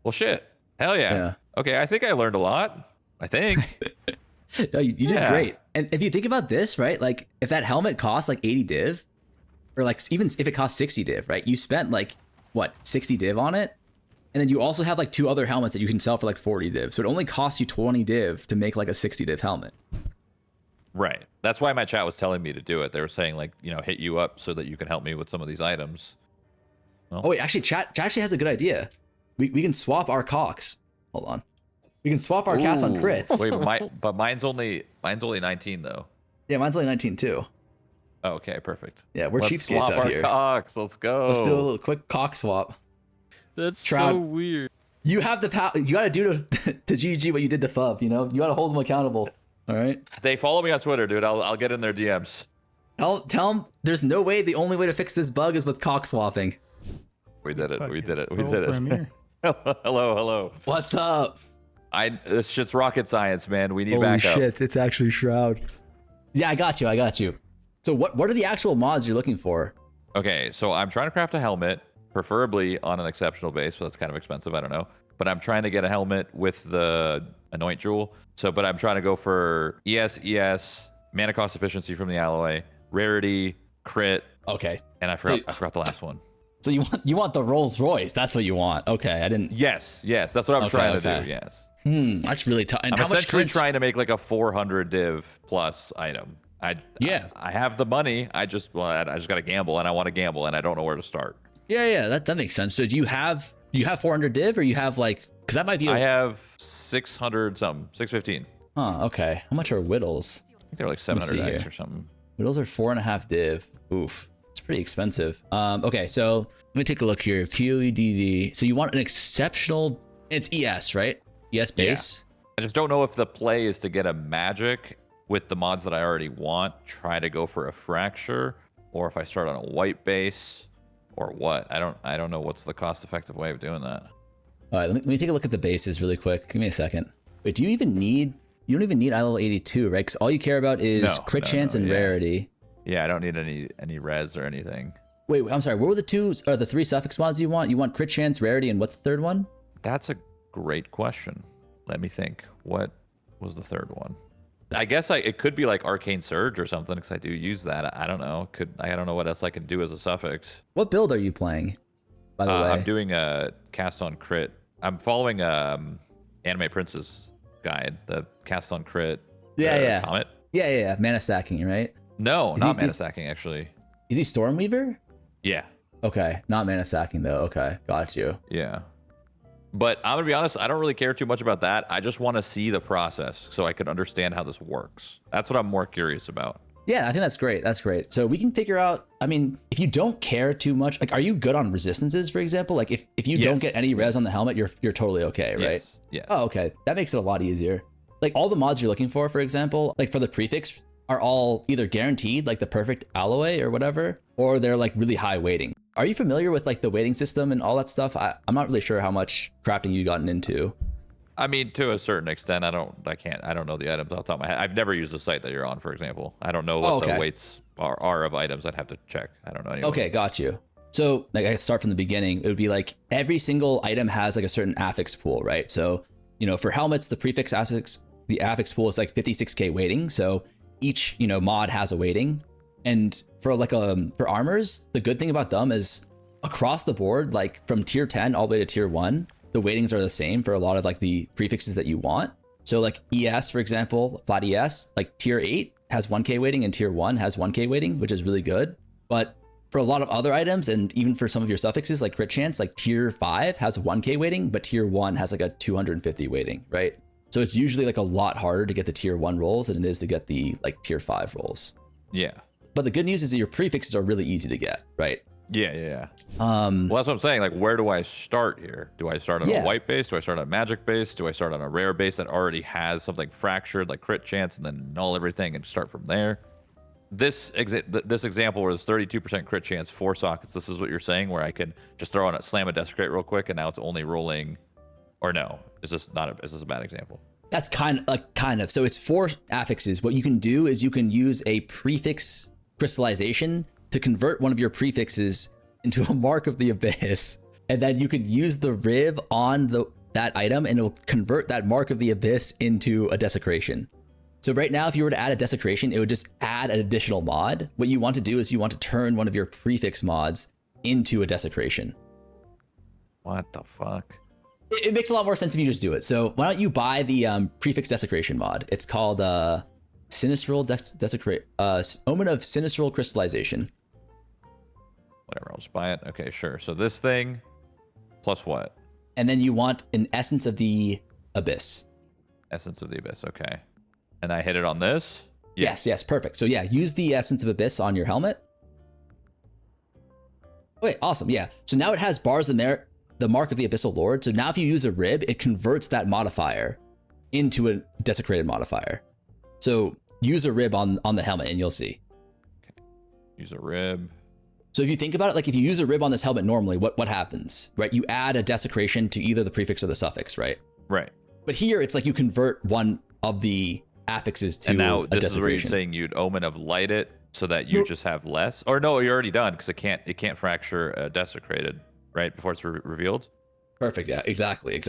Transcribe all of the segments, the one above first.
Well, shit. Hell yeah. Okay, I think I learned a lot. I think. No, you did great. And if you think about this, right? Like if that helmet costs like 80 div, or like even if it costs 60 div, right? You spent like what, 60 div on it? And then you also have like 2 other helmets that you can sell for like 40 div. So it only costs you 20 div to make like a 60 div helmet. Right. That's why my chat was telling me to do it. They were saying like, you know, hit you up so that you can help me with some of these items. Well, oh wait, actually chat actually has a good idea. We can swap our CoCs. Hold on. We can swap our cast on crits. Wait, but mine's only 19 though. Yeah, mine's only 19 too. Oh, okay, perfect. Yeah, we're cheapskates swap out our here. CoCs. Let's go. Let's do a little quick CoC swap. That's Shroud. so weird. You have the power. You gotta do to GG what you did to Fuv. You know, you gotta hold them accountable. All right. They follow me on Twitter, dude. I'll get in their DMs. Tell them there's no way. The only way to fix this bug is with CoC swapping. We did it. We did it. We Pro did it. Premier. Hello. What's up? This shit's rocket science, man. We need Holy backup. shit! It's actually Shroud. Yeah, I got you. So what are the actual mods you're looking for? Okay, so I'm trying to craft a helmet, preferably on an exceptional base, so that's kind of expensive, I don't know. But I'm trying to get a helmet with the Anoint Jewel. But I'm trying to go for ES, mana cost efficiency from the alloy, rarity, crit. Okay. And I forgot the last one. So you want the Rolls Royce? That's what you want. Okay, I didn't. Yes, that's what I'm trying to do. Yes. That's really tough. And I'm how much essentially crits? trying to make like a 400 div plus item. I have the money. I just got to gamble, and I want to gamble, and I don't know where to start. Yeah, that makes sense. So do you have 400 div, or you have like, because that might be. I have 600 something, 615. Huh. Okay. How much are Whittles? I think they're like 700 X or something. Whittles are 4.5 div. Oof. It's pretty expensive. Okay, so let me take a look here. QEDV. So you want an exceptional. It's ES, right? ES base. Yeah. I just don't know if the play is to get a magic with the mods that I already want, try to go for a fracture, or if I start on a white base, or what. I don't know what's the cost-effective way of doing that. All right, let me take a look at the bases really quick. Give me a second. Wait, do you even need? You don't even need eye level 82, right? Because all you care about is crit chance and rarity. Yeah, I don't need any res or anything. Wait, I'm sorry. What were the 3 suffix mods you want? You want crit chance, rarity, and what's the third one? That's a great question. Let me think. What was the third one? I guess it could be like Arcane Surge or something, because I do use that. I don't know. I don't know what else I can do as a suffix. What build are you playing, by the way? I'm doing a cast on crit. I'm following Anime Prince's guide, the cast on crit. Yeah. Comet. Yeah. Mana stacking, right? No, not mana stacking, actually. Is he Stormweaver? Yeah. Okay, not mana stacking though. Okay, got you. Yeah. But I'm gonna be honest, I don't really care too much about that. I just want to see the process so I can understand how this works. That's what I'm more curious about. Yeah, I think that's great. That's great. So we can figure out, I mean, if you don't care too much, like, are you good on resistances, for example? Like if you don't get any res on the helmet, you're totally okay, right? Yes. Yeah. Oh, okay. That makes it a lot easier. Like all the mods you're looking for example, like for the prefix are all either guaranteed, like the perfect alloy or whatever, or they're like really high weighting. Are you familiar with like the weighting system and all that stuff? I'm not really sure how much crafting you've gotten into. I mean, to a certain extent, I don't know the items off the top of my head. I've never used the site that you're on, for example. I don't know what the weights are of items. I'd have to check. I don't know anymore. Okay, got you. So like I start from the beginning. It would be like every single item has like a certain affix pool, right? So, for helmets, the prefix affix, the affix pool is like 56k weighting. So each, mod has a weighting. And for for armors, the good thing about them is across the board, like from tier 10 all the way to tier 1, the weightings are the same for a lot of like the prefixes that you want. So like ES, for example, flat ES, like tier 8 has 1k weighting and tier 1 has 1k weighting, which is really good. But for a lot of other items, and even for some of your suffixes like crit chance, like tier 5 has 1k weighting, but tier 1 has like a 250 weighting, right? So it's usually like a lot harder to get the tier 1 rolls than it is to get the like tier 5 rolls. Yeah. But the good news is that your prefixes are really easy to get, right? Yeah. Well, that's what I'm saying. Like, where do I start here? Do I start on a white base? Do I start on a magic base? Do I start on a rare base that already has something fractured, like crit chance, and then null everything and start from there? This example where there's 32% crit chance, 4 sockets. This is what you're saying, where I could just throw on a slam a desecrate real quick, and now it's only rolling. Or no? Is this a bad example? That's kind of. So it's 4 affixes. What you can do is you can use a prefix crystallization to convert one of your prefixes into a mark of the abyss, and then you can use the riv on that item and it'll convert that Mark of the Abyss into a desecration. So right now, if you were to add a desecration, it would just add an additional mod. What you want to do is you want to turn one of your prefix mods into a desecration. What the fuck? It makes a lot more sense if you just do it. So why don't you buy the prefix desecration mod? It's called Sinistral Omen of Sinistral Crystallization. Whatever, I'll just buy it. Okay, sure. So this thing plus what? And then you want an Essence of the Abyss. Essence of the Abyss, okay. And I hit it on this? Yeah. Yes, perfect. So yeah, use the Essence of Abyss on your helmet. Okay, awesome, yeah. So now it has bars in there, the Mark of the Abyssal Lord. So now if you use a rib, it converts that modifier into a desecrated modifier. So use a rib on the helmet and you'll see. Okay. Use a rib. So if you think about it, like if you use a rib on this helmet normally, what happens, right? You add a desecration to either the prefix or the suffix, right? Right. But here it's like you convert one of the affixes to and now a this desecration. is where you're saying you'd Omen of Light it so that you just have less, or no, you're already done because it can't fracture desecrated, right, before it's revealed. Perfect. Yeah, exactly.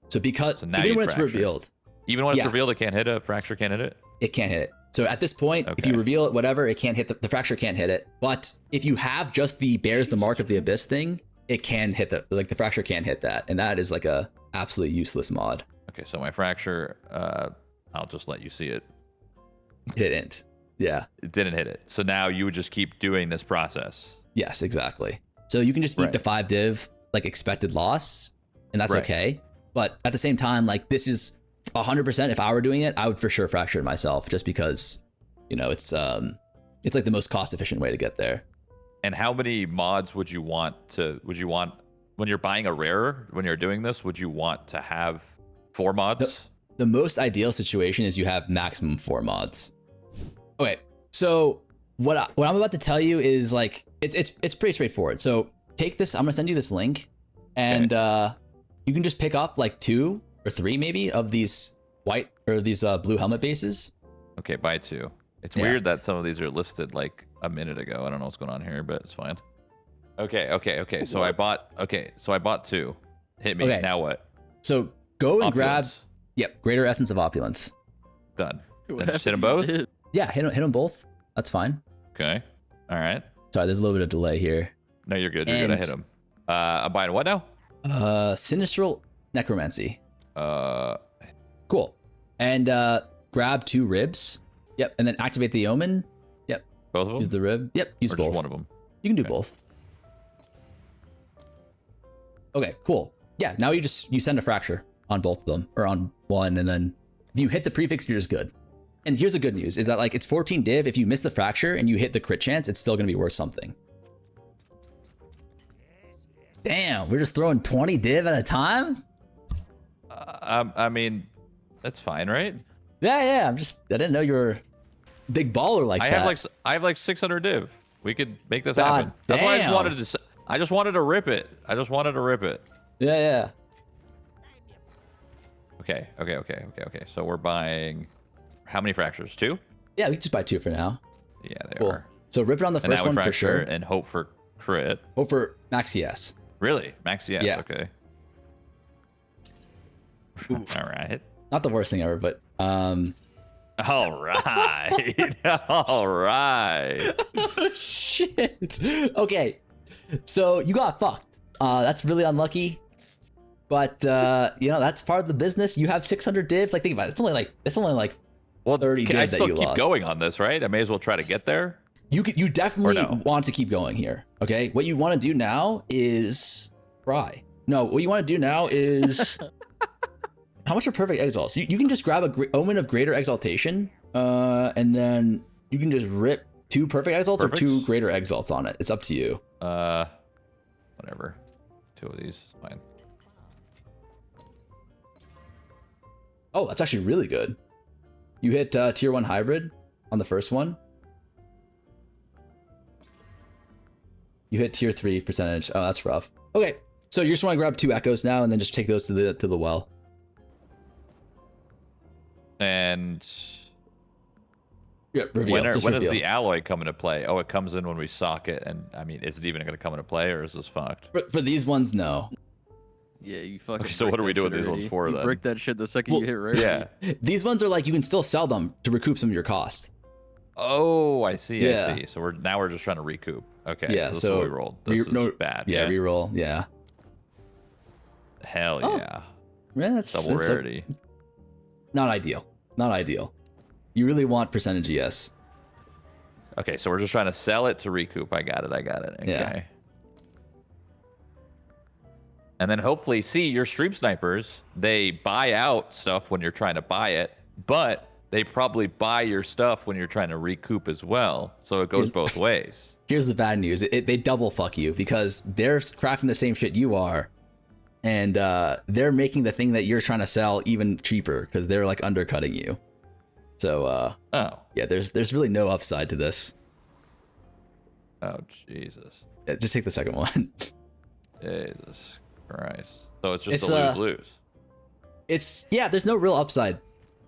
So because now even when it's revealed, it can't hit a fracture, can't hit it. It can't hit it. So at this point, if you reveal it, whatever, it can't hit the fracture can't hit it. But if you have just the bears the Mark of the Abyss thing, it can hit the fracture can't hit that, and that is like a absolutely useless mod. Okay, so my fracture, I'll just let you see it. It didn't. Yeah. It didn't hit it. So now you would just keep doing this process. Yes, exactly. So you can just eat the 5 div like expected loss, and that's okay. But at the same time, like this is 100%. If I were doing it, I would for sure fracture it myself, just because, you know, it's like the most cost efficient way to get there. And how many mods would you want when you're buying a rare, when you're doing this, would you want to have 4 mods? The most ideal situation is you have maximum 4 mods. Okay, so what I'm about to tell you is like it's pretty straightforward. So take this. I'm gonna send you this link, and you can just pick up like 2 or 3 maybe of these white or these blue helmet bases. Okay, buy 2. It's weird that some of these are listed like a minute ago. I don't know what's going on here, but it's fine. Okay. So I bought 2. Hit me. Okay. Now what? So go and grab. Opulence. Yep, Greater Essence of Opulence. Done. Then just hit them both? Yeah, hit them both. That's fine. Okay. All right. Sorry, there's a little bit of delay here. No, you're good. You're good. I hit them. I'm buying what now? Sinistral Necromancy. Cool. And grab 2 ribs. Yep, and then activate the Omen. Yep. Both of them? Use the rib. Yep, use both. Just one of them? You can do both. Okay, cool. Yeah, now you send a fracture on both of them, or on one, and then if you hit the prefix, you're just good. And here's the good news, is that like it's 14 div. If you miss the fracture and you hit the crit chance, it's still gonna be worth something. Damn, we're just throwing 20 div at a time? I mean, that's fine, right? Yeah, I didn't know you were a big baller like that. I have like 600 div. We could make this God happen. That's why damn. I just wanted to rip it. Yeah. Okay. So we're buying how many fractures? 2? Yeah, we can just buy 2 for now. Yeah, they Cool. are. So rip it on the And now first we one for fracture sure. and hope for crit. Hope for max CS. Really? Max yes. Yeah. Okay. All right. Not the worst thing ever, but All right. All right. shit. Okay. So you got fucked. That's really unlucky. But you know, that's part of the business. You have 600 div. Like think about it. It's only like Well, 30 div I that still you keep lost. going on this, right? I may as well try to get there. You definitely no? want to keep going here. Okay. What you want to do now is try. No, what you want to do now is how much are perfect exalts? You can just grab a Omen of Greater Exaltation, and then you can just rip 2 perfect exalts or 2 greater exalts on it. It's up to you. Whatever. 2 of these, fine. Oh, that's actually really good. You hit tier 1 hybrid on the first one. You hit tier 3 percentage. Oh, that's rough. Okay, so you just want to grab 2 echoes now, and then just take those to the well. And Yeah, reveal. when does the alloy come into play? Oh, it comes in when we sock it. And I mean, is it even going to come into play, or is this fucked? For these ones, no. Yeah, you fucking. Okay, so what are we doing these ones for then? You break that shit the second you hit rarity. Yeah. These ones are like you can still sell them to recoup some of your cost. Oh, I see. Yeah. I see. So we're just trying to recoup. Okay. Yeah. So this So is what we rolled. This is bad. Yeah. Reroll. Yeah. Hell yeah. Yeah. That's Double rarity. Not ideal. Not ideal. You really want percentage ES. Okay, so we're just trying to sell it to recoup. I got it. Okay. Yeah. And then hopefully, see, your stream snipers, they buy out stuff when you're trying to buy it, but they probably buy your stuff when you're trying to recoup as well. So it goes both ways. Here's the bad news. They double fuck you because they're crafting the same shit you are. And they're making the thing that you're trying to sell even cheaper because they're like undercutting you. So, yeah, there's really no upside to this. Oh, Jesus. Yeah, just take the second one. Jesus Christ. So it's just a lose-lose. Yeah, there's no real upside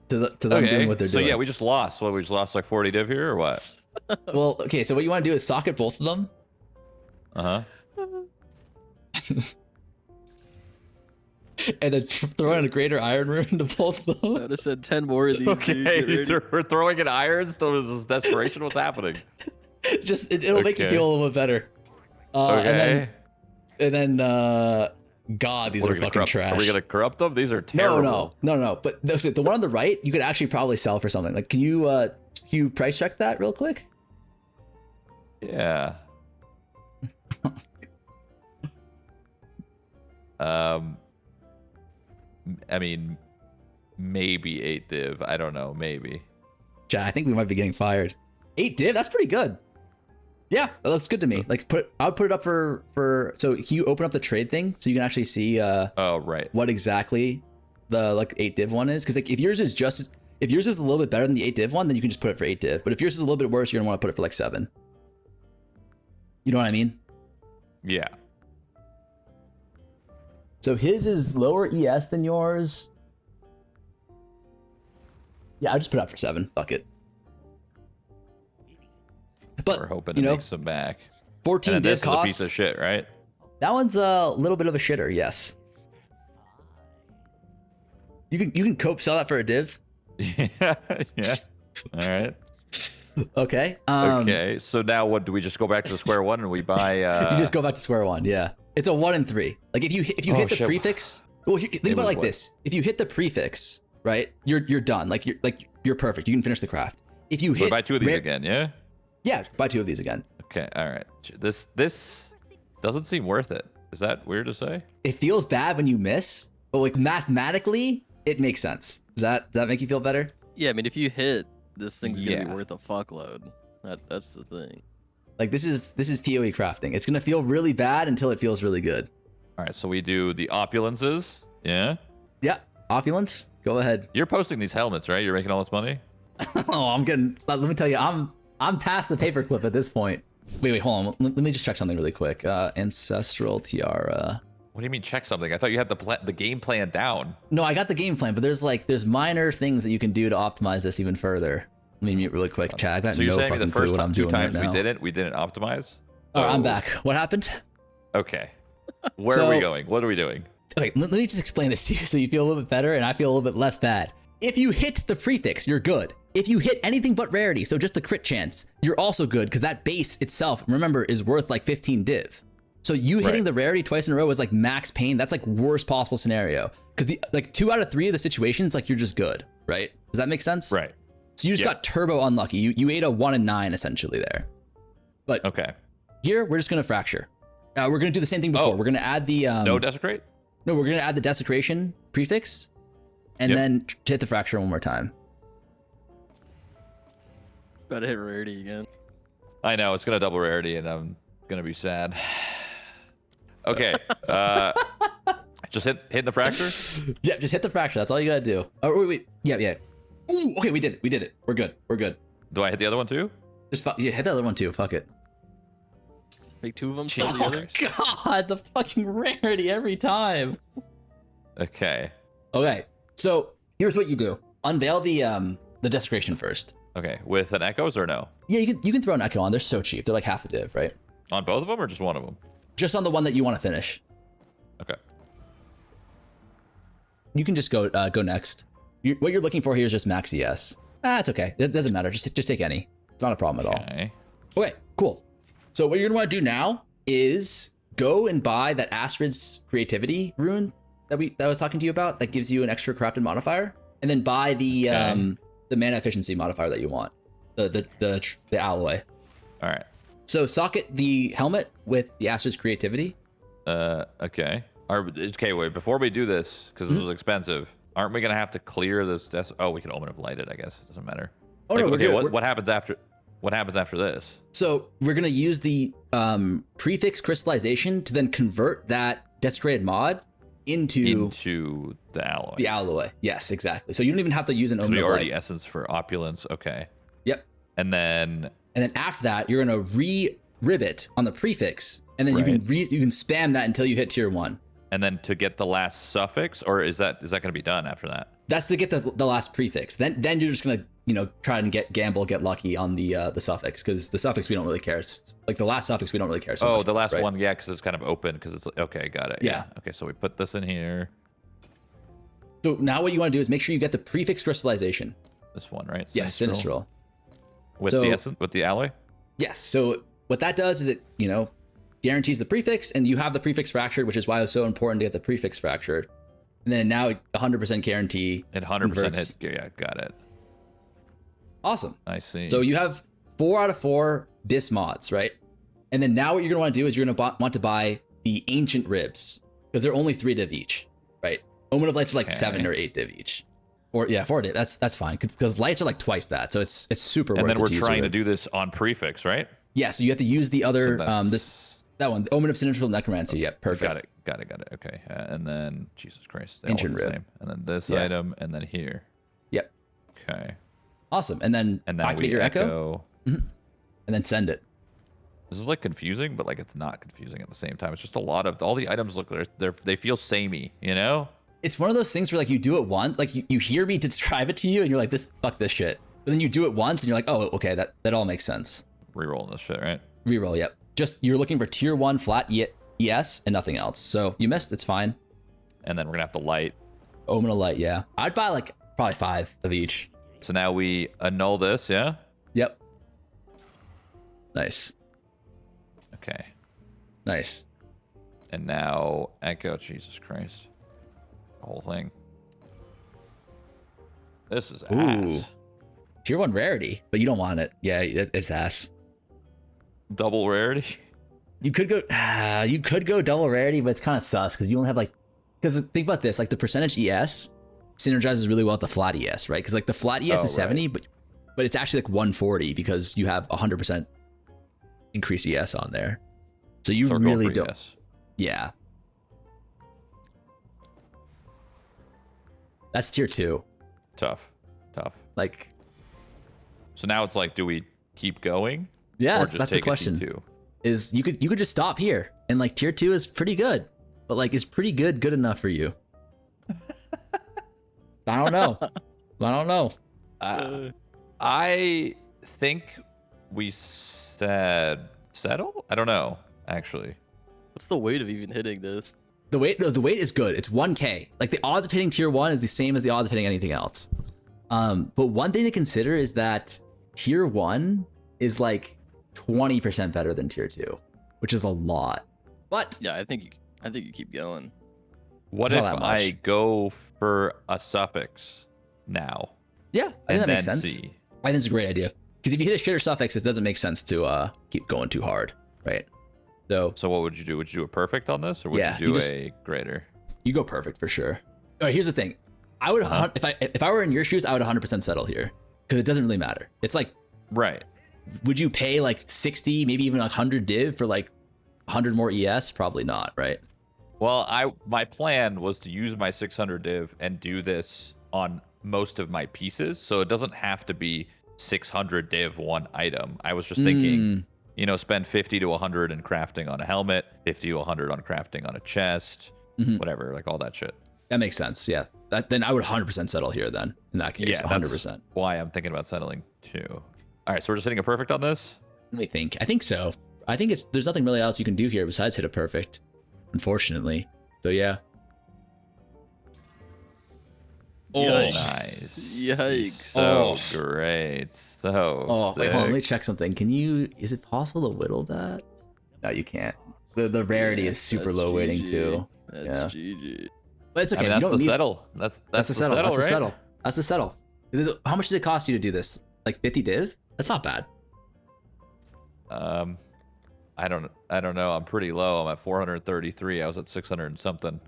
to them doing what they're doing. So yeah, we just lost. What, we just lost like 40 div here or what? Well, okay, so what you want to do is socket both of them. Uh-huh. And then throw in a greater iron rune to both of them. I would have said 10 more of these. Okay, we're throwing in irons. So this is desperation. What's happening? Just it'll make you feel a little bit better. Okay. And then God, these are fucking trash. Are we gonna corrupt them? These are terrible. No. But the one on the right, you could actually probably sell for something. Like, can you price check that real quick? Yeah. I mean, maybe 8 div. I don't know. Maybe. Chat, I think we might be getting fired. 8 div? That's pretty good. Yeah, that looks good to me. Like, I would put it up for. So can you open up the trade thing so you can actually see? Oh, right. What exactly the like 8 div one is? Because like if yours is a little bit better than the 8 div one, then you can just put it for 8 div. But if yours is a little bit worse, you're gonna want to put it for like 7. You know what I mean? Yeah. So his is lower ES than yours. Yeah, I just put it up for 7. Fuck it. But we're hoping to make some back. 14 div cost. This is a piece of shit, right? That one's a little bit of a shitter, yes. You can cope sell that for a div. Yeah. All right. Okay. Okay. So now what do we just go back to the square one and we buy? You just go back to square one. Yeah. It's a 1 and 3. Like if you hit the prefix. Well, think about it like this. If you hit the prefix, right, you're done. You're perfect. You can finish the craft. If you hit buy 2 of these again, yeah. Yeah, buy 2 of these again. Okay. All right. This doesn't seem worth it. Is that weird to say? It feels bad when you miss, but like mathematically, it makes sense. Does that make you feel better? Yeah, I mean, if you hit, this thing's gonna be worth a fuckload. That's the thing. Like this is PoE crafting. It's gonna feel really bad until it feels really good. All right, so we do the opulences. Yeah. Yeah, opulence. Go ahead. You're posting these helmets, right? You're making all this money. Oh, I'm getting. Let me tell you, I'm past the paperclip at this point. Wait, hold on. Let me just check something really quick. Ancestral tiara. What do you mean check something? I thought you had the game plan down. No, I got the game plan, but there's minor things that you can do to optimize this even further. Let me mute really quick, chat. I got so you're no saying fucking the first clue what I'm two doing times right now. we didn't optimize? Oh, I'm back. What happened? Okay. Where are we going? What are we doing? Okay, let me just explain this to you so you feel a little bit better and I feel a little bit less bad. If you hit the prefix, you're good. If you hit anything but rarity, so just the crit chance, you're also good because that base itself, remember, is worth like 15 div. So you hitting the rarity twice in a row is like max pain. That's like worst possible scenario. Because like 2 out of 3 of the situations, like you're just good, right? Does that make sense? Right. So you just got turbo unlucky. You ate a 1 and 9 essentially there. But here we're just gonna fracture. We're gonna do the same thing before. We're gonna add the no desecrate. No, we're gonna add the desecration prefix, and then hit the fracture one more time. About to hit rarity again. I know it's gonna double rarity, and I'm gonna be sad. Okay. Just hit the fracture. Yeah, just hit the fracture. That's all you gotta do. Oh wait. Yeah. Ooh, okay, we did it. We're good. Do I hit the other one too? Just hit the other one too. Fuck it. Make 2 of them. Kill the others. God, the fucking rarity every time. Okay. Okay. So here's what you do: unveil the desecration first. Okay, with an echoes or no? Yeah, you can throw an echo on. They're so cheap. They're like half a div, right? On both of them or just one of them? Just on the one that you want to finish. Okay. you can just go next. What you're looking for here is just max ES. It's okay. It doesn't matter. Just take any. It's not a problem at all. Okay, cool. So what you're gonna want to do now is go and buy that Astrid's creativity rune that I was talking to you about. That gives you an extra crafted modifier, and then buy the mana efficiency modifier that you want, the alloy. All right. So socket the helmet with the Astrid's creativity. Okay. Okay, wait. Before we do this, because this was expensive, aren't we gonna have to clear this? Oh, we can Omen of Light it. I guess it doesn't matter. Oh no. Okay. What happens after? What happens after this? So we're gonna use the prefix crystallization to then convert that desecrated mod into the alloy. The alloy. Yes, exactly. So you don't even have to use an Omen of Light. We already essence for opulence. Okay. Yep. And then after that, you're gonna re-ribbit on the prefix, and then you can spam that until you hit tier 1. And then to get the last suffix, or is that gonna be done after that? That's to get the last prefix. Then you're just gonna try and get lucky on the suffix, because the suffix we don't really care. Like the last suffix we don't really care so much. The last one, yeah, because it's kind of open. Because it's okay, got it. Yeah. Okay, so we put this in here. So now what you want to do is make sure you get the prefix crystallization. This one, right? Yes, Sinistral. With the alloy? Yes. So what that does is it, guarantees the prefix, and you have the prefix fractured, which is why it was so important to get the prefix fractured. And then now 100% guarantee. It 100% hits. Yeah, got it. Awesome. I see. So you have 4 out of 4 dis mods, right? And then now what you're gonna want to do is you're gonna want to buy the ancient ribs, because they're only 3 div each, right? Omen of Lights are like 7 or 8 div each. Or 4 div. That's fine, because lights are like twice that, so it's super worth it. And then we're trying to do this on prefix, right? Yeah. So you have to use the other that one, the Omen of Sinistral Necromancy. Yep, perfect. Got it. Okay, and then Jesus Christ, ancient rib. Same. And then this item, and then here. Yep. Okay. Awesome. And then activate your echo. And then send it. This is like confusing, but like it's not confusing at the same time. It's just a lot of all the items look they feel samey, It's one of those things where like you do it once, like you hear me describe it to you, and you're like, fuck this shit. But then you do it once, and you're like, oh, okay, that all makes sense. Rerolling this shit, right? Reroll, yep. Just you're looking for tier 1 flat ES and nothing else. So you missed, it's fine. And then we're gonna have to light. Omen of Light, yeah. I'd buy like probably 5 of each. So now we annul this, yeah? Yep. Nice. Okay. Nice. And now echo, Jesus Christ. The whole thing. This is ass. Tier 1 rarity, but you don't want it. Yeah, it's ass. Double rarity? You could go double rarity, but it's kind of sus because you only have because think about this, like the percentage ES synergizes really well with the flat ES, right? Because like the flat ES is 70, but it's actually like 140 because you have 100% increased ES on there. So you really don't. ES. Yeah. That's tier 2. Tough. Like. So now it's like, do we keep going? Yeah, that's the question. Is you could just stop here, and like tier 2 is pretty good, but like is pretty good enough for you? I don't know. I think we said settle. I don't know actually. What's the weight of even hitting this? The weight is good. It's 1K. Like the odds of hitting tier 1 is the same as the odds of hitting anything else. But one thing to consider is that tier 1 is like 20% better than tier 2, which is a lot. But yeah, I think you keep going. What if I go for a suffix now? Yeah, I think that makes sense. I think it's a great idea, because if you hit a shitter suffix, it doesn't make sense to keep going too hard, right? So what would you do? Would you do a perfect on this, or would you do a greater? You go perfect for sure. All right, here's the thing. I would if I were in your shoes, I would 100% settle here, because it doesn't really matter. It's like, right. Would you pay like 60, maybe even 100 div for like 100 more ES? Probably not, right? Well, my plan was to use my 600 div and do this on most of my pieces, so it doesn't have to be 600 div one item. I was just thinking, spend 50 to 100 in crafting on a helmet, 50 to 100 on crafting on a chest, whatever, like all that shit. That makes sense. Yeah. Then I would 100% settle here. Then in that case, 100%. That's why I'm thinking about settling too. All right, so we're just hitting a perfect on this? Let me think. I think so. I think there's nothing really else you can do here besides hit a perfect, unfortunately. So yeah. Oh, nice. Yikes. So great. So oh, wait, sick. hold on, let me check something. Can you? Is it possible to whittle that? No, you can't. The rarity is super low weighting too. That's GG. But it's okay. I mean, you that's don't the need, settle. That's the the settle. That's the right? settle. That's the settle. How much does it cost you to do this? Like 50 div? That's not bad. I don't know. I'm pretty low. I'm at 433. I was at 600 and something.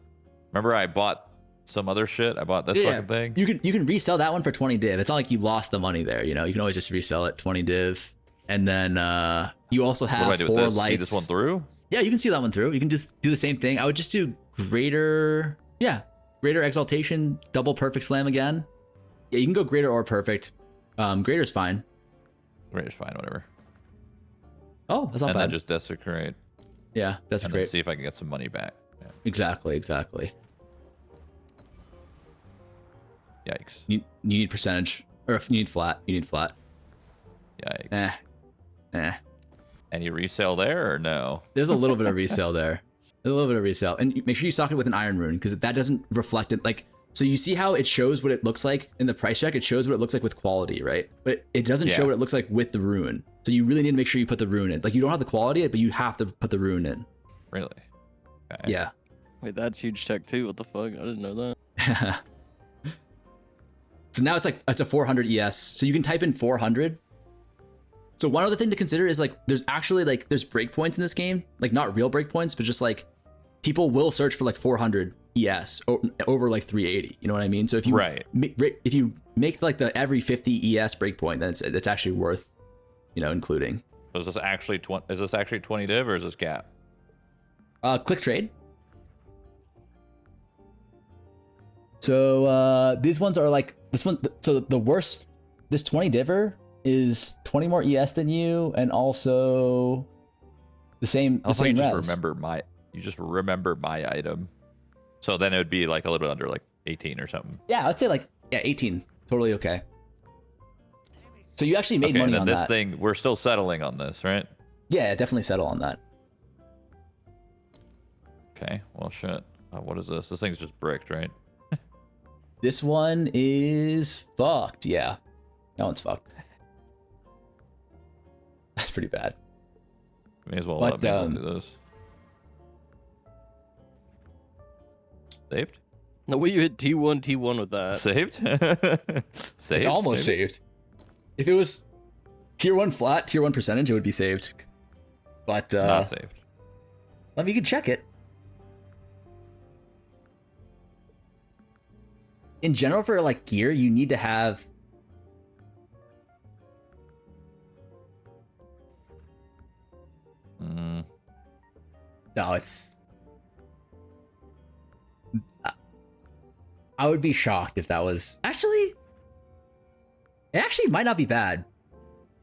Remember, I bought some other shit. I bought this fucking thing. You can resell that one for 20 div. It's not like you lost the money there. You know, you can always just resell it 20 div. And then you also have what do I do 4 with this? lights. See this one through? Yeah, you can see that one through. You can just do the same thing. I would just do greater exaltation, double perfect slam again. Yeah, you can go greater or perfect. Greater's fine. Greater's fine, whatever. Oh, that's not and bad. then just desecrate. Yeah, that's and great. then see if I can get some money back. Yeah. Exactly. Yikes. You need percentage, or if you need flat, Yikes. Eh. And you resell there or no? There's a little bit of resale there. There's a little bit of resale, and make sure you stock it with an iron rune because that doesn't reflect it. Like, so you see how it shows what it looks like in the price check. It shows what it looks like with quality, right? But it doesn't show what it looks like with the rune. So you really need to make sure you put the rune in. Like, you don't have the quality, but you have to put the rune in. Really? Okay. Yeah. Wait, that's huge tech too. What the fuck? I didn't know that. So now it's a 400 ES. So you can type in 400. So one other thing to consider is like there's actually like there's breakpoints in this game, like not real breakpoints, but just like people will search for like 400 ES over like 380. You know what I mean? So if you if you make like the every 50 ES breakpoint, then it's actually worth, you know, including. So is this actually 20 div or is this gap? Click trade. So these ones are like this one. So the worst, this 20 diver is 20 more ES than you, and also the same. Also, same you just res. remember my item. So then it would be like a little bit under like 18 or something. Yeah, I'd say like 18. Totally okay. So you actually made money on this that. thing, we're still settling on this, right? Yeah, definitely settle on that. Okay. Well, shit. What is this? This thing's just bricked, right? This one is fucked. Yeah, that one's fucked. That's pretty bad. May as well let me do this. Saved? No way you hit T1 with that. Saved? Saved? It's almost saved. If it was tier 1 flat, tier 1 percentage, it would be saved. But not saved. I mean, you can check it. In general, for like gear, you need to have No, it's I would be shocked if that was it actually might not be bad.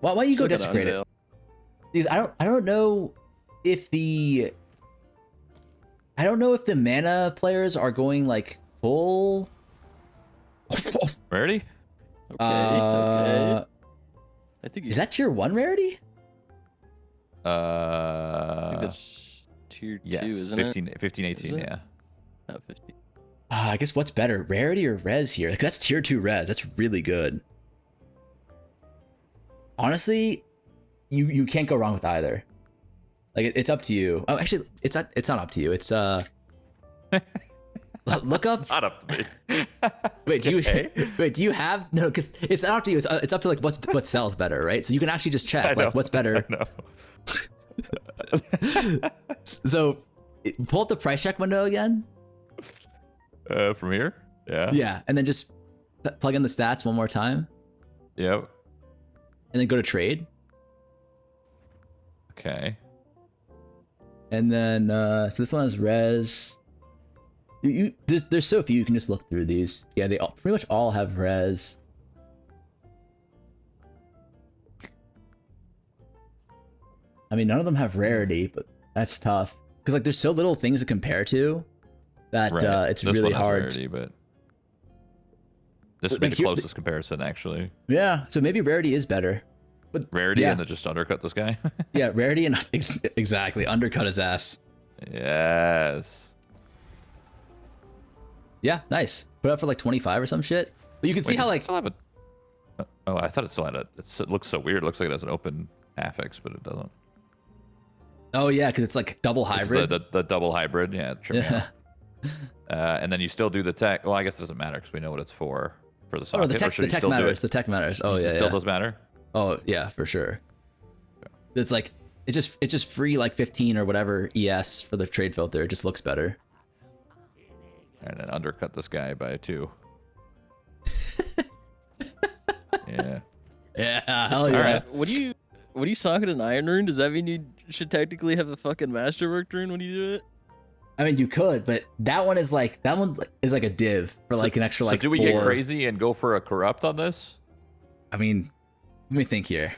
Why don't you go desecrate it? Because I don't know if the mana players are going like full Rarity? Okay. I think is that tier 1 rarity? I think that's tier 2, isn't 15, it? 15, 18, Is it? yeah. Not 50. I guess what's better, rarity or res here? Like that's tier 2 res. That's really good. Honestly, you can't go wrong with either. Like it's up to you. Oh, actually, it's not up to you. It's look up. Not up to me. Wait, do you have no? Because it's not up to you. It's up to like what sells better, right? So you can actually just check like what's better. So pull up the price check window again. From here? Yeah. Yeah, and then just plug in the stats one more time. Yep. And then go to trade. Okay. And then so this one has res. There's so few, you can just look through these. Yeah, they pretty much all have res. I mean, none of them have rarity, but that's tough because like there's so little things to compare to that it's this really one has hard. Rarity, but this would be the closest comparison, actually. Yeah, so maybe rarity is better. But rarity and then just undercut this guy. Yeah, rarity and exactly undercut his ass. Yes. Yeah, nice. Put it up for like 25 or some shit. But you can see how like. Oh, I thought it still had a. It looks so weird. It looks like it has an open affix, but it doesn't. Oh yeah, because it's like double hybrid. The double hybrid, yeah. And then you still do the tech. Well, I guess it doesn't matter because we know what it's for the socket. Oh, the tech matters. The tech matters. Oh yeah, still does matter. Oh yeah, for sure. Okay. It's like it's just free like 15 or whatever ES for the trade filter. It just looks better. And then undercut this guy by 2. Yeah. Yeah. Hell yeah. Right. What do you socket an iron rune? Does that mean you should technically have a fucking masterwork rune when you do it? I mean, you could, but that one is like a div for like an extra like. So do we get crazy and go for a corrupt on this? I mean, let me think here.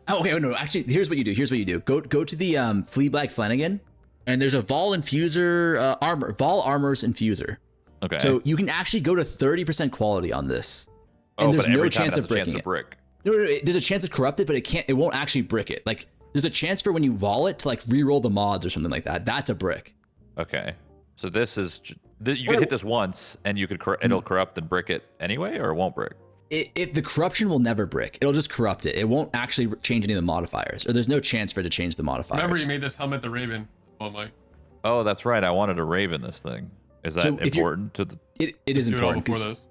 Okay, no. Actually, here's what you do. Go to the Fleabag Flanagan, and there's a Vaal Infuser armor. Vaal Armor's Infuser. Okay. So you can actually go to 30% quality on this, and there's no chance of breaking it. No, there's a chance to corrupt it, but it won't actually brick it. Like there's a chance for when you Vaal it to like re-roll the mods or something like that. That's a brick. Okay. So this is you can hit this once, and you could it'll corrupt and brick it anyway, or it won't brick. The corruption will never brick. It'll just corrupt it. It won't actually change any of the modifiers, or there's no chance for it to change the modifiers. Remember, you made this helmet the Raven. Oh my. Oh, that's right. I wanted to Raven this thing. Is that important to the? It is important. Do it all before this.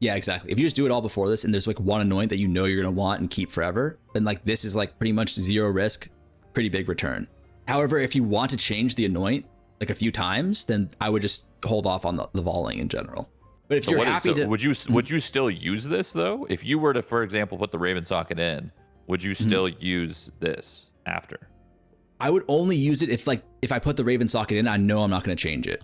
Yeah, exactly. If you just do it all before this, and there's like one anoint that you know you're gonna want and keep forever, then like this is like pretty much 0 risk, pretty big return. However, if you want to change the anoint like a few times, then I would just hold off on the Vaaling in general. But if you're happy to, would you still use this though? If you were to, for example, put the Raven socket in, would you still use this after? I would only use it if I put the Raven socket in, I know I'm not going to change it.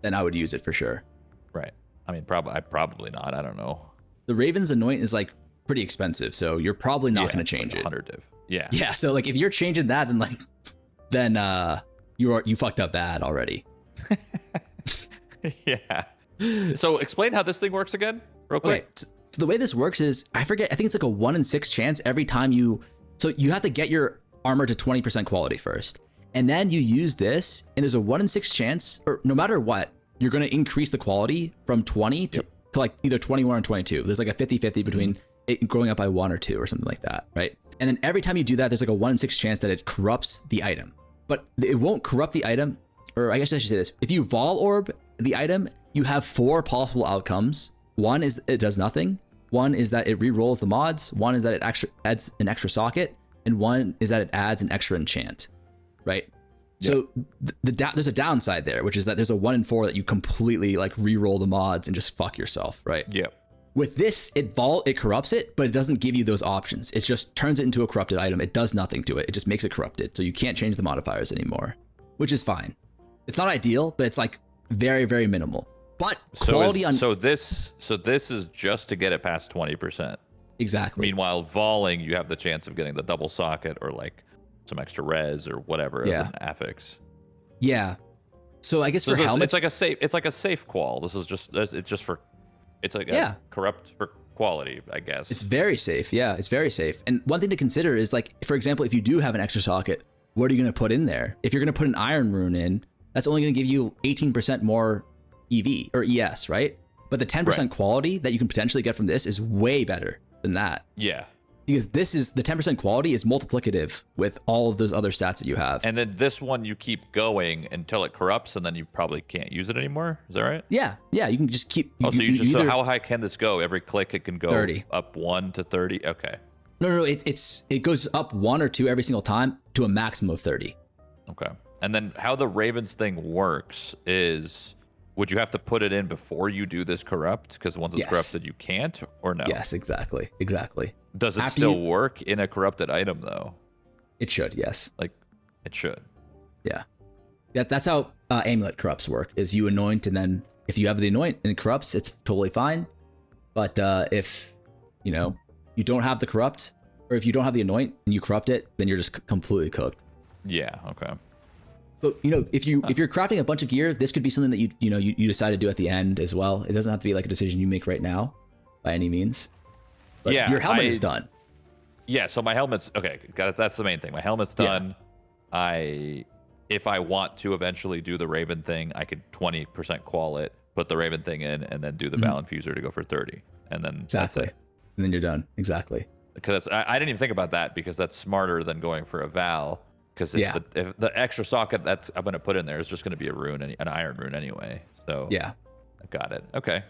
Then I would use it for sure. Right. I mean, probably not. I don't know. The Raven's anoint is like pretty expensive, so you're probably not going to change like 100 div. Yeah. Yeah. So like if you're changing that, then you fucked up bad already. Yeah. So explain how this thing works again, real quick. Okay, so the way this works is, I think it's like a 1 in 6 chance every time so you have to get your armor to 20% quality first. And then you use this, and there's a 1 in 6 chance, or no matter what, you're going to increase the quality from 20 to like either 21 or 22. There's like a 50-50 between it growing up by 1 or 2 or something like that, right? And then every time you do that, there's like a 1 in 6 chance that it corrupts the item. But it won't corrupt the item, or I guess I should say this. If you Vaal Orb the item, you have 4 possible outcomes. One is it does nothing. One is that it re-rolls the mods. One is that it adds an extra socket. And one is that it adds an extra enchant, right? Yep. So there's a downside there, which is that there's a 1 in 4 that you completely like re-roll the mods and just fuck yourself, right? Yeah. With this, it corrupts it, but it doesn't give you those options. It just turns it into a corrupted item. It does nothing to it. It just makes it corrupted. So you can't change the modifiers anymore, which is fine. It's not ideal, but it's like very, very minimal. But quality so this is just to get it past 20%. Exactly. Meanwhile, Vaaling, you have the chance of getting the double socket or like some extra res or whatever as an affix. Yeah. So I guess for helmets, it's like a safe qual. This is just a corrupt for quality, I guess. It's very safe. Yeah, it's very safe. And one thing to consider is like, for example, if you do have an extra socket, what are you going to put in there? If you're going to put an iron rune in, that's only going to give you 18% more EV or ES, right? But the 10% quality that you can potentially get from this is way better than that. Yeah. Because this is the 10% quality is multiplicative with all of those other stats that you have. And then this one you keep going until it corrupts, and then you probably can't use it anymore. Is that right? Yeah. Yeah. You can just keep. So how high can this go? Every click it can go 30. Up 1 to 30. Okay. No. It goes up 1 or 2 every single time to a maximum of 30. Okay. And then how the Ravens thing works is, would you have to put it in before you do this corrupt? Because once it's corrupted, you can't, or no? Yes, exactly. Does it still work in a corrupted item, though? It should, yes. Like, it should. Yeah. That's how amulet corrupts work, is you anoint, and then if you have the anoint and it corrupts, it's totally fine. But if, you don't have the corrupt, or if you don't have the anoint and you corrupt it, then you're just completely cooked. Yeah, okay. But if you're crafting a bunch of gear, this could be something that you decide to do at the end as well. It doesn't have to be like a decision you make right now, by any means. But your helmet is done. Yeah, so my helmet's okay. That's the main thing. My helmet's done. Yeah. If I want to eventually do the Raven thing, I could 20% qual it, put the Raven thing in, and then do the Vaal Infuser to go for 30, and then exactly, that's it. And then you're done. Exactly. Because I didn't even think about that, because that's smarter than going for a Vaal. Because if the extra socket that's I'm gonna put in there is just gonna be a rune, an iron rune anyway. So yeah, I got it. Okay.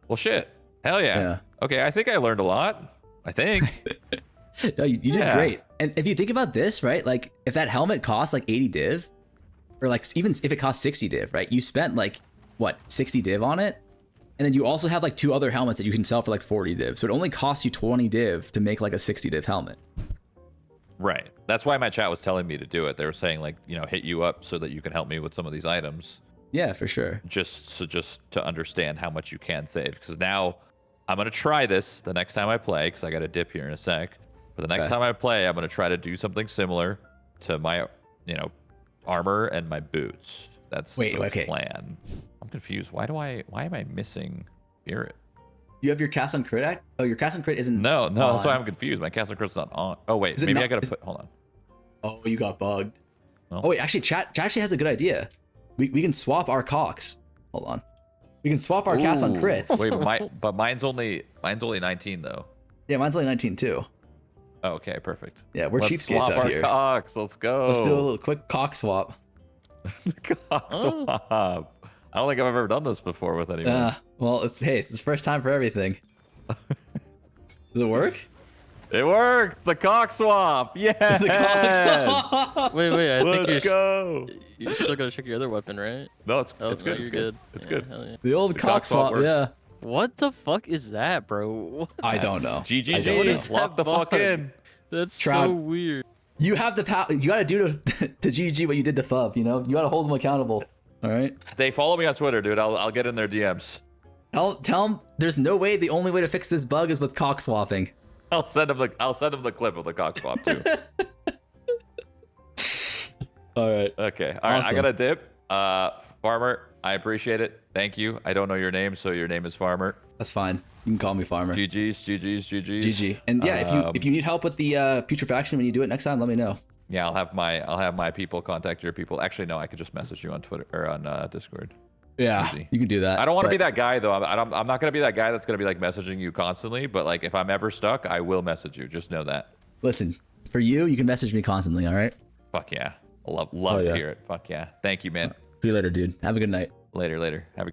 Well, shit. Hell yeah. Okay, I think I learned a lot. I think. No, you did great. And if you think about this, right? Like if that helmet costs like 80 div, or like even if it costs 60 div, right? You spent like what 60 div on it, and then you also have like 2 other helmets that you can sell for like 40 div. So it only costs you 20 div to make like a 60 div helmet. Right. That's why my chat was telling me to do it. They were saying like, you know, hit you up so that you can help me with some of these items. Yeah, for sure. Just to understand how much you can save. Because now I'm gonna try this the next time I play, because I got to dip here in a sec. But the next time I play, I'm gonna try to do something similar to my, you know, armor and my boots. That's the plan. I'm confused. Why am I missing Spirit? You have your cast on crit act? Oh, your cast on crit isn't. No, that's why I'm confused. My cast on crit's not on. Oh wait, maybe I gotta put. Hold on. Oh, you got bugged. Oh, wait, actually, chat actually has a good idea. We can swap our CoCs. Hold on. We can swap our cast on crits. Wait, but mine's only 19 though. Yeah, mine's only 19 too. Oh, okay, perfect. Yeah, we're cheapskates swap out our here. CoCs. Let's go. Let's do a little quick CoC swap. CoC swap. I don't think I've ever done this before with anyone. Well, it's the first time for everything. Does it work? It worked. The CoC swap. Yeah. The CoC swap. Wait, I think Let's go. you still gotta check your other weapon, right? No, it's Oh, good. no, It's you're good. It's good. hell yeah. The old CoC swap. works. Yeah. What the fuck is that, bro? I don't know. GG. Lock the fuck in. That's Trout. so weird. You have the power. You gotta do to GG what you did to Fub. You know, you gotta hold them accountable. All right. They follow me on Twitter, dude. I'll get in their DMs. Tell them there's no way. The only way to fix this bug is with CoC swapping. I'll send them the clip of the CoC swap too. All right. Okay. All right. Awesome. I got a dip. Farmer, I appreciate it. Thank you. I don't know your name, so your name is Farmer. That's fine. You can call me Farmer. GG's. GG. And yeah, if you need help with the putrefaction when you do it next time, let me know. Yeah, I'll have my people contact your people. Actually, no, I could just message you on Twitter or on Discord. Yeah, Easy. you can do that. I don't want to be that guy though. I'm not gonna be that guy that's gonna be like messaging you constantly. But like, if I'm ever stuck, I will message you. Just know that. Listen, for you can message me constantly. All right. Fuck yeah. I love to hear it. Fuck yeah. Thank you, man. See you later, dude. Have a good night. Later. Have a